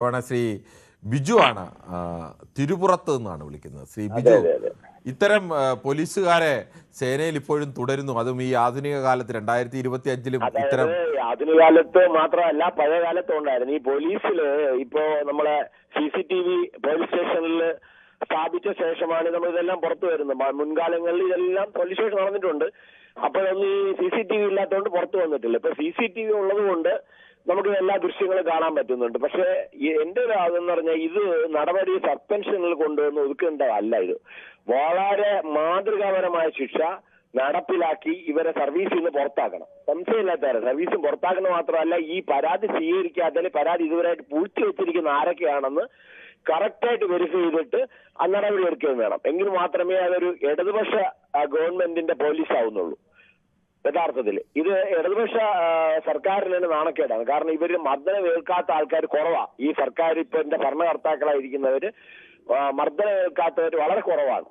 ശ്രീ ബിജു ആണ്. തിരുപുറത്ത് നിന്നാണ് വിളിക്കുന്നത്. ശ്രീ ബിജു, ഇത്തരം പോലീസുകാരെ സേനയിൽ ഇപ്പോഴും തുടരുന്നു, അതും ഈ ആധുനിക കാലത്ത് 2025-ലും. ഇത്തരം ആധുനിക കാലത്ത് മാത്രമല്ല, പഴയ കാലത്തും ഉണ്ടായിരുന്നു. ഈ പോലീസില് ഇപ്പോ നമ്മളെ CCTV പോലീസ് സ്റ്റേഷനിൽ സ്ഥാപിച്ച ശേഷമാണ് നമ്മൾ ഇതെല്ലാം പുറത്തു വരുന്നത്. മുൻകാലങ്ങളിൽ ഇതെല്ലാം പോലീസ് സ്റ്റേഷൻ നടന്നിട്ടുണ്ട്. അപ്പോഴൊന്നും ഈ CCTV ഇല്ലാത്തതുകൊണ്ട് പുറത്തു വന്നിട്ടില്ല. ഇപ്പൊ CCTV ഉള്ളത് കൊണ്ട് നമുക്ക് എല്ലാ ദൃശ്യങ്ങളും കാണാൻ പറ്റുന്നുണ്ട്. പക്ഷേ എന്റെ ഒരു അതെന്ന് പറഞ്ഞാൽ ഇത് നടപടി സസ്പെൻഷനിൽ കൊണ്ടുവന്ന് ഒതുക്കേണ്ടതല്ല. ഇത് വളരെ മാതൃകാപരമായ ശിക്ഷ നടപ്പിലാക്കി ഇവരെ സർവീസിൽ നിന്ന് പുറത്താക്കണം. സംശയമില്ലാത്തവരെ സർവീസും പുറത്താക്കണം. മാത്രമല്ല, ഈ പരാതി സ്വീകരിക്കാത്തതിന് പരാതി ഇതുവരെയായിട്ട് പൂഴ്ത്തി വെച്ചിരിക്കുന്ന ആരൊക്കെയാണെന്ന് കറക്റ്റായിട്ട് വെരിഫൈ ചെയ്തിട്ട് ആ നടപടി എടുക്കുകയും വേണം. എങ്കിൽ മാത്രമേ അതൊരു ഇടതുപക്ഷ ഗവൺമെന്റിന്റെ പോലീസ് ആവുന്നുള്ളൂ. യഥാർത്ഥത്തിൽ ഇത് ഇടതുപക്ഷ സർക്കാരിന് തന്നെ നാണക്കേടാണ്. കാരണം ഇവര് മർദ്ദനം ഏൽക്കാത്ത ആൾക്കാർ കുറവാണ്. ഈ സർക്കാർ ഇപ്പൊ എന്റെ ഭരണകർത്താക്കളായിരിക്കുന്നവര് മർദ്ദനം ഏൽക്കാത്തവർ വളരെ കുറവാണ്.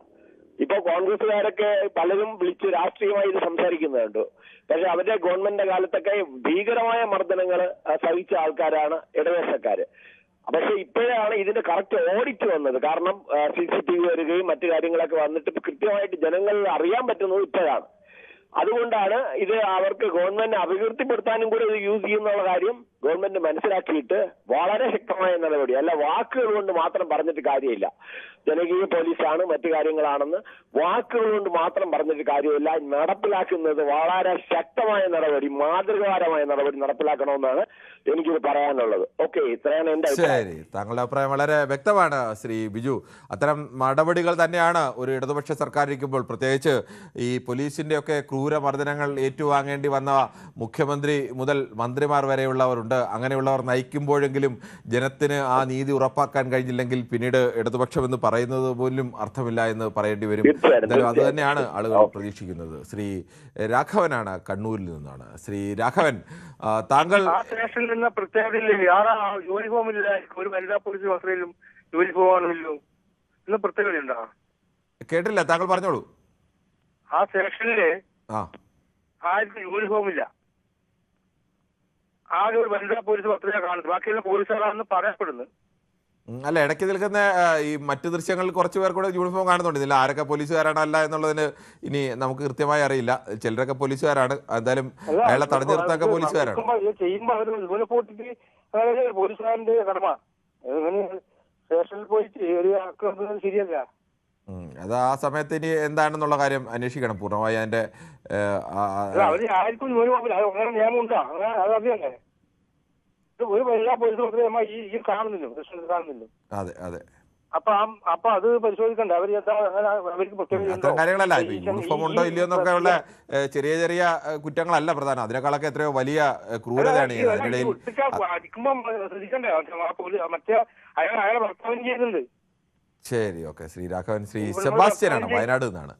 ഇപ്പൊ കോൺഗ്രസുകാരൊക്കെ പലരും വിളിച്ച് രാഷ്ട്രീയമായി ഇത് സംസാരിക്കുന്നുണ്ട്. പക്ഷെ അവരുടെ ഗവൺമെന്റിന്റെ കാലത്തൊക്കെ ഭീകരമായ മർദ്ദനങ്ങൾ സഹിച്ച ആൾക്കാരാണ് ഇടതുപക്ഷക്കാര്. പക്ഷെ ഇപ്പോഴാണ് ഇതിന്റെ കറക്റ്റ് ഓഡിറ്റ് വന്നത്. കാരണം CCTV വരികയും മറ്റു കാര്യങ്ങളൊക്കെ വന്നിട്ട് കൃത്യമായിട്ട് ജനങ്ങളിൽ അറിയാൻ പറ്റുന്നത് ഇപ്പോഴാണ്. അതുകൊണ്ടാണ് ഇത് അവർക്ക് ഗവൺമെന്റ് അപകീർത്തിപ്പെടുത്താനും കൂടെ ഇത് യൂസ് ചെയ്യുന്നുള്ള കാര്യം ഗവൺമെന്റ് മനസ്സിലാക്കിയിട്ട് വളരെ ശക്തമായ നടപടി, അല്ല വാക്കുകൾ കൊണ്ട് മാത്രം പറഞ്ഞിട്ട് കാര്യമില്ല. ജനകീയ പോലീസാണ് മറ്റു കാര്യങ്ങളാണെന്ന് വാക്കുകൾ കൊണ്ട് മാത്രം പറഞ്ഞിട്ട് കാര്യമില്ല. നടപ്പിലാക്കുന്നത് വളരെ ശക്തമായ നടപടി, മാതൃകാപരമായ നടപടി നടപ്പിലാക്കണമെന്നാണ് എനിക്കിത് പറയാനുള്ളത്. ഓക്കെ, ഇത്രയാണ് എന്റെ അഭിപ്രായം. ശരി, താങ്കളുടെ അഭിപ്രായം വളരെ വ്യക്തമാണ് ശ്രീ ബിജു. അത്തരം നടപടികൾ തന്നെയാണ് ഒരു ഇടതുപക്ഷ സർക്കാർ ഇരിക്കുമ്പോൾ, പ്രത്യേകിച്ച് ഈ പോലീസിൻ്റെയൊക്കെ ക്രൂരമർദ്ദനങ്ങൾ ഏറ്റുവാങ്ങേണ്ടി വന്ന മുഖ്യമന്ത്രി മുതൽ മന്ത്രിമാർ വരെയുള്ളവരുണ്ട്. അങ്ങനെയുള്ളവർ നയിക്കുമ്പോഴെങ്കിലും ജനത്തിന് ആ നീതി ഉറപ്പാക്കാൻ കഴിഞ്ഞില്ലെങ്കിൽ പിന്നീട് ഇടതുപക്ഷമെന്ന് പറയുന്നത് പോലും അർത്ഥമില്ല എന്ന് പറയേണ്ടി വരും. എന്തായാലും അത് തന്നെയാണ് ആളുകൾ പ്രതീക്ഷിക്കുന്നത്. ശ്രീ രാഘവനാണ്, കണ്ണൂരിൽ നിന്നാണ്. ശ്രീ രാഘവൻ, താങ്കൾ സ്റ്റേഷനിൽ നിന്ന് പ്രത്യേകതയില്ലേ? യൂണിഫോം ഇല്ല, ഒരു വനിതാ പോലീസ് വസ്ത്രയിലും യൂണിഫോം ആണല്ലോ. ഇന്ന് പ്രത്യേകതയുണ്ടോ? കേട്ടില്ല, താങ്കൾ പറഞ്ഞോളൂ. ആ സ്റ്റേഷനില് ആ ആർക്കും യൂണിഫോം ഇല്ല. ആകെ ഒരു വനിതാ പോലീസ് വസ്ത്രയെ കാണുന്നത്, ബാക്കിയുള്ള പോലീസുകാരാണെന്ന് പറയപ്പെടുന്നു. അല്ല, ഇടയ്ക്ക് നിൽക്കുന്ന ഈ മറ്റു ദൃശ്യങ്ങളിൽ കുറച്ച് പേർ കൂടെ യൂണിഫോം കാണുന്നുണ്ട്. ഇതിൽ ആരൊക്കെ പോലീസുകാരാണ് അല്ല എന്നുള്ളതിന് ഇനി നമുക്ക് കൃത്യമായി അറിയില്ല. ചിലരൊക്കെ പോലീസുകാരാണ്. എന്തായാലും അയാളെ തടഞ്ഞു നിർത്താനൊക്കെ പോലീസുകാരാണ്. ചെയ്യുമ്പോ അവർ യൂണിഫോമിട്ട് പോലീസുകാരന്റെ കടമ. സ്റ്റേഷനിൽ പോയിട്ട് ഒരു ആക്കുന്നത് ശരിയല്ല. അത് ആ സമയത്ത് ഇനി എന്താണെന്നുള്ള കാര്യം അന്വേഷിക്കണം പൂർണ്ണമായി. അതിന്റെ അവര് ആർക്കും യൂണിഫോം ഇല്ല, അങ്ങനെ നിയമം ഉണ്ടോ? അങ്ങനെ അതറിയല്ലേ? ഒരു എല്ലാ പോലീസും ഈ കാണുന്നില്ലോ, കാണുന്നില്ലോ. അതെ അതെ. അപ്പൊ അത് പരിശോധിക്കണ്ടേ? അവര് അവർക്ക് കാര്യങ്ങളല്ല, യൂണിഫോം ഉണ്ടോ ഇല്ലയോ എന്നൊക്കെ ഉള്ള ചെറിയ ചെറിയ കുറ്റങ്ങളല്ല പ്രധാനം. അതിനേക്കാളൊക്കെ എത്രയോ വലിയ ക്രൂരതയാണ് അതിനിടയിൽ. അടിക്കുമ്പോ ശ്രദ്ധിക്കണ്ടേ? മറ്റേ അയാളെ ഭർത്താവിന് ചെയ്യുന്നുണ്ട്. ശരി, ഓക്കെ. ശ്രീ രാഘവൻ, ശ്രീ സെബാസ്റ്റ്യനാണ്, വയനാട് നിന്നാണ്.